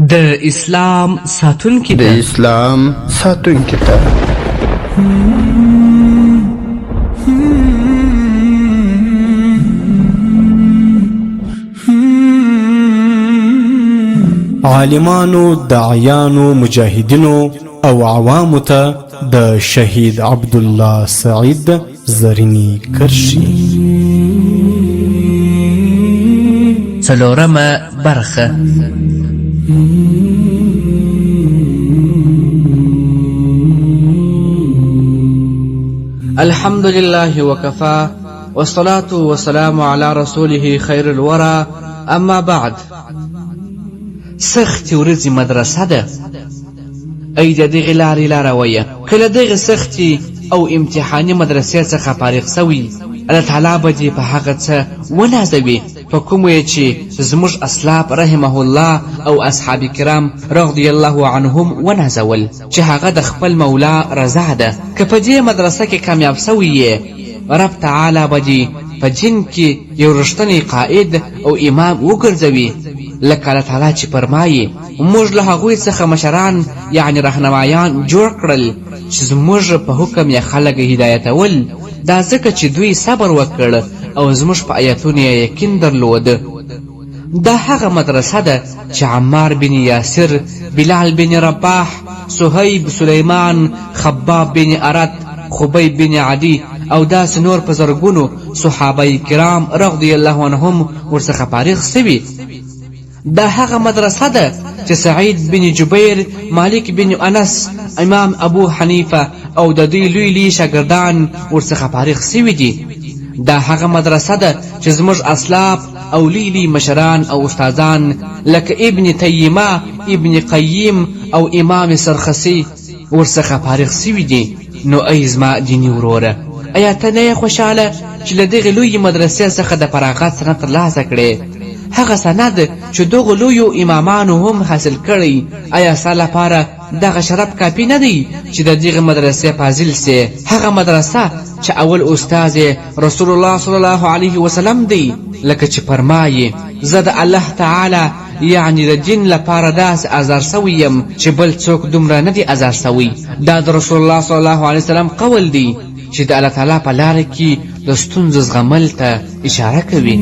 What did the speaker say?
د اسلام ساتونکي د اسلام ساتونکي ته عالمانو، داعیانو، مجاهدینو او عوامو ته د شهید عبدالله سعید زرینی کرشي. څلورمه برخه. الحمد لله وكفى والصلاة والسلام على رسوله خير الورى اما بعد. سخت ورځې مدرسه ده، ای د دغې لارې لارویه. کله دغې سختې او امتحاني مدرسې څخه فارغ سوي، الله تعالی به دې په هغه څه ونازوي په کومو یې چې زموږ اسلاف رحمه الله او اصحاب کرام رضی الله عنهم ونازول، چې هغه د خپل مولا رضا ده. که په دې مدرسه کې کامیاب سوي یې، رب تعالی به دې په جن کې یو رښتینی قائد او امام وګرځوي، لکه الله تعالی چې فرمایي موږ له هغوی څخه مشران یعنی رهنمایان جوړ کړل چې زموږ په حکم یې خلک هدایتول. دا ځکه چې دوی صبر وکړ او زموږ په آیتونو یې یقین درلود. دا هغه مدرسه ده چې عمار بن یاسر، بلال بن رباح، صهیب، سلیمان، خباب بن ارت، خبیب بن عدی او داسې نور په زرګونو صحابه کرام رضی الله عنهم ورڅخه فارغ سوي. دا هغه مدرسه ده چې سعید بن جبیر، مالک بن انس، امام ابو حنیفه او د دوی لوی لوی شاګردان ورڅخه فارغ سوي دي. دا هغه مدرسه ده چې زموږ اسلاف او لوی لوی مشران او استادان لکه ابن تیمه، ابن قیم او امام سرخسی ورڅخه فارغ سوي دي. نو ای زما دیني وروره، ایا ته نه یې خوشحاله چې له دغې لویې مدرسې څخه د فراغت سند ترلاسه کړې؟ هغه سند چې دغو لویو امامانو هم حاصل کړی، آیا ستا لپاره دغه شرف کافي نه دی چې د دغې مدرسې فاضل سې؟ هغه مدرسه چې اول استاذ رسول الله صلی الله علیه وسلم دی، لکه چې فرمایي زه د الله تعالی یعنی د دین لپاره داسې ازار سوی یم چې بل څوک دومره نه دی ازار سوی. دا د رسول الله صلی الله علیه وسلم قول دی چې د الله تعالی په لاره کې د ستونزو زغمل ته اشاره کوي.